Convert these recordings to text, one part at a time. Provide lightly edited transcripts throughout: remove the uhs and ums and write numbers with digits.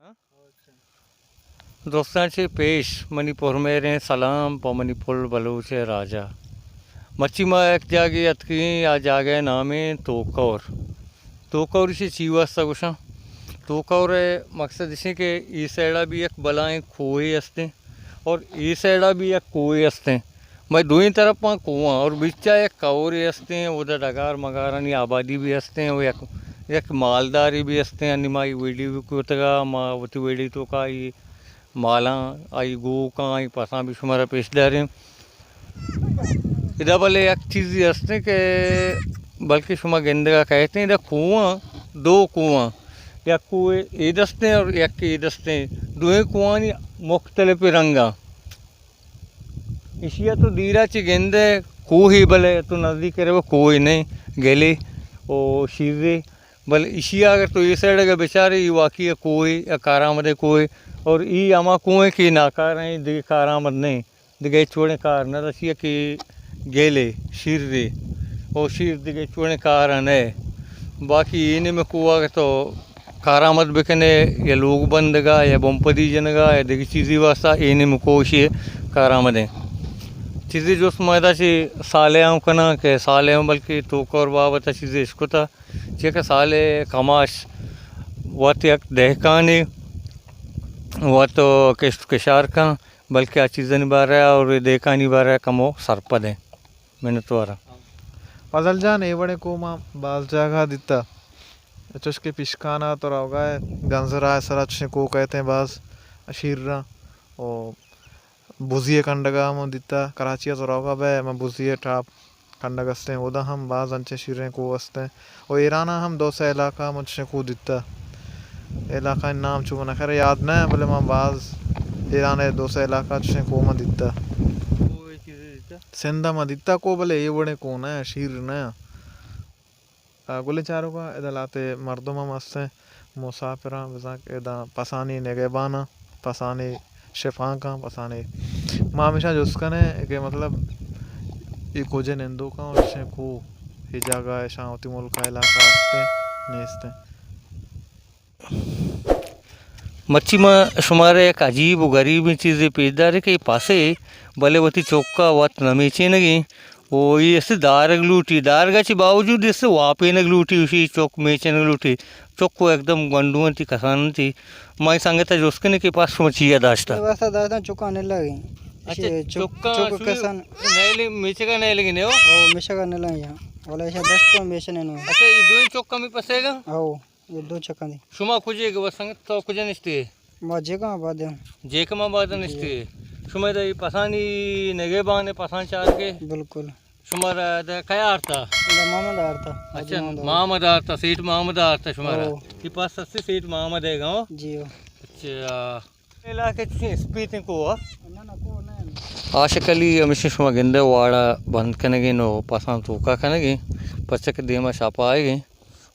हाँ? दोस्तांचे पेश मणिपुर मेरे सलाम प मणिपुर बलूच राजा मच्छी मा एक जागे अतकी आ जागे नामे तोकौर इसे चीवास्ता कुछ तोकौर मकसद इसे के ई साइडा भी एक बलाएं कोई असते और ई साइडा भी एक कोई असते मैं दोनों तरफ में कुआं और बिच्चा एक कौरे असते हैं उधर डगार मगारानी आबादी भी असते हैं वो एक मालदारी भी असते हैं निमाई वेड़ी भी कुतगा मा वती वेड़ी तो का ये माला आई गो का आई पसा भी शुमारा पेशदार हैं इधर वाले एक चीज़ ये असते के बल्कि शुमा गेंदे का कहते हैं इधर कुआं दो कुआं या कुएं ये दस्ते हैं और एक ये दस्ते हैं दोनों कुआं नहीं मुख्तलिफ रंगा इशिया तो दीरा ची गेंदे को ही भले तो नज़दीक रहे वो कोई नहीं गेली और शीरे भले इशिया अगर तो ये साइड अगर बेचारे ये वाकई है कोई या कारामद कोई और ये आमा कुएं की नाकार हैं दिगे कारामद नहीं दिगे छोड़े कार न रसिया की गेले शीरे और शीर दिगे छोड़े कार है बाकी इन्हें में कुआ तो कारामद बिकने या लोग बंदगा या बम्पदी जनगा या दिगी चीज़ी वास्ता इन्हें में कोशिश कारामद है चीज़ें जो मैदा से साले आऊँ कना के साले आऊँ बल्कि तो और बाबत चीज़ें इसको था जेका साले कमाश वत एक दहकानी वह तो किशार का बल्कि आ चीज़ें निभा रहा है और देखा नहीं रहा है कमो सरपद है मैंने तो आ रहा पजल जान एवड़े को माँ बाल जागा दिता चुस्के पिशकाना तो रहोगा गंजरा सरा चुस्के को कहते हैं बाज अशीरा और बुझिए कंडगा हम दिता कराची तो रहोगा बे मैं बुझिए टाप कंडगस्ते हैं उदा हम बाज अंचे शिरे को वस्ते हैं और ईराना हम दो से इलाका मुझसे को दिता इलाका नाम चुप न करे याद ना बोले माँ बाज ईरान दो से इलाका चुस्के को मैं दिता सेंधा में दिता को बोले ये बड़े कौन है शीर ना गोले चारों का इधर लाते मर्दों में मस्त है मुसाफिरा इधर पसानी नेगेबाना पसानी शेफा का पसानी माँ हमेशा जो उसका ने कि मतलब ये कोजे निंदो का और से को ये जगह ऐसा होती मुल्क का इलाका आस्ते नेस्ते मच्छी में शुमारे एक अजीब व गरीब चीज़ें पेशदार है कि पासे भले वती चौका वत नमीचे नगी वो ये ऐसे दारग लूटी दारगाची बावजूद इससे वापे नग लूटी उसी चौक मेचे नग लूटी चौक को एकदम गंडुआ थी कसान थी मैं संगता जो उसके ने के पास मछिया दाश्ता वैसा दादा चुकाने लगे अच्छा चौका कसान नैले मेचे का नैले गिने हो ओ मिशा करने लगे यहाँ वाला ऐसा 10 तो मेशने नो अच्छा ये दो चौका में पसेगा आओ ये दो चक्का दी शुमा कुजेगा बस संगत तो कुजन इस्ते बाजे का बाद जेकमा बादन इस्ते शुमा दे पसानी नगे बाने पसान चार के बिल्कुल शुमारा द क्या अर्था मोहम्मद आरता अच्छा मोहम्मद अर्था सेठ मोहम्मद अर्था शुमारा ये पास सस्ते सेठ मोहम्मद है गाँव जी अच्छा इलाके स्पीत को ना ना को ना आशकली हमेशा शुमा गिंदे वाड़ा बंद कनेगी नो पसंद तूका कनेगी पच्चे के देमा छापा आएगी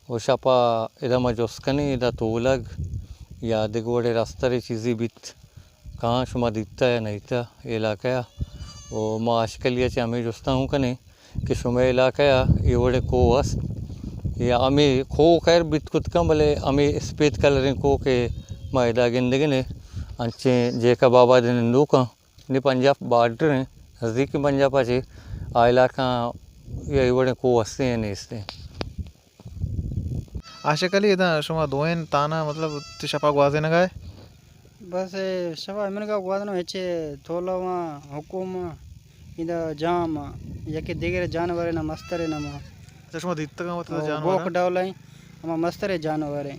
और छापा इधर मजोस कने इधर तोलग या दिगवड़े रास्ते चीज़ें बीत कहाँ शुमा दिखता है नहीं था इलाका और मैं आशकलिया चे हमें जोस्ता हूँ कने कि शुमा इलाका ये वड़े को वस या हमें खो खैर बीत कुछ कम भले हमें स्पेट कलरिंग को के मैदा गिंदगी ने अंचे जेका बाबा दिन हिंदू का ने पंजाब बॉर्डर हैं नज़दीक पंजाब आचे आ इलाका ये बड़े को हंसते हैं नहीं इससे आशा कली इधर शुमा दोएन ताना मतलब तिशपा ग्वाजे न गए बस शवा मैंने का गुआदनो हेचे थोलावा हुकुमा इधर जाम यके देगरे जानवर ना मस्तरे ना मा शुमा दित्ता का मतलब गोक जानवर डावलाई हम मस्तरे जानवर है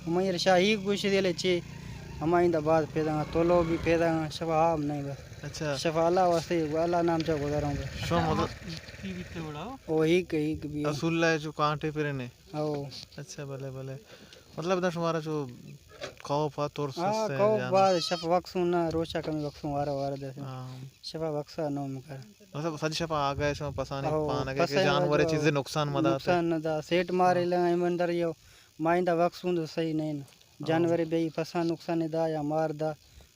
मयर शाही कुछ देले चे हम इंदा बाद पैदा तोलो भी पैदा शवा हम नहीं बस अच्छा शफा अल्लाह वास्ते अल्लाह नाम से गुजारा हूं शो मतलब ओ ही भी असूल है जो कांटे फिरे ने ओ अच्छा भले भले मतलब इधर तुम्हारा जो खौफ है तोर हां सस्ते को बाद शफ वक्सु ना रोशा कमी वक्सु वारा दे हां शफा वक्सा नो मकर मतलब सज शपा आ गए सो पसाने पाना के जानवर चीजें नुकसान मदा नुकसान न दा सेट मारे ले ईमानदार यो माइंदा वक्सु तो सही नहीं जानवर बे फसा नुकसान दा या मार दा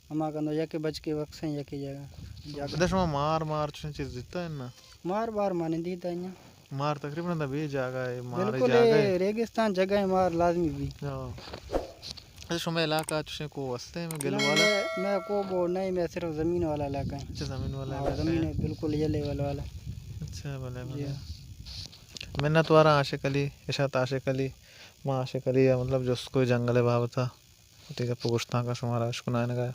हमा कनो यके बच के वक्स यके जगह इधर शुमा मार मार चीज दित्ता है ना मार बार माने दी दा मार तकरीबन दा बे जगह है मार बिल्कुल जगह रेगिस्तान जगह है मार लाजमी भी अच्छा शुमे इलाका चुसे को वस्ते में गिल वाला मैं को वो नहीं, मैं सिर्फ ज़मीन वाला इलाका है। अच्छा ज़मीन वाला हाँ, इलाका ज़मीन है। है बिल्कुल ये लेवल वाला। अच्छा भले जी भले हाँ। मिन्नत वारा आशिक अली इशात आशिक अली माँ आशिक अली या मतलब जो उसको जंगल भाव था ठीक है पुगुश्ता का शुमारा शुनान का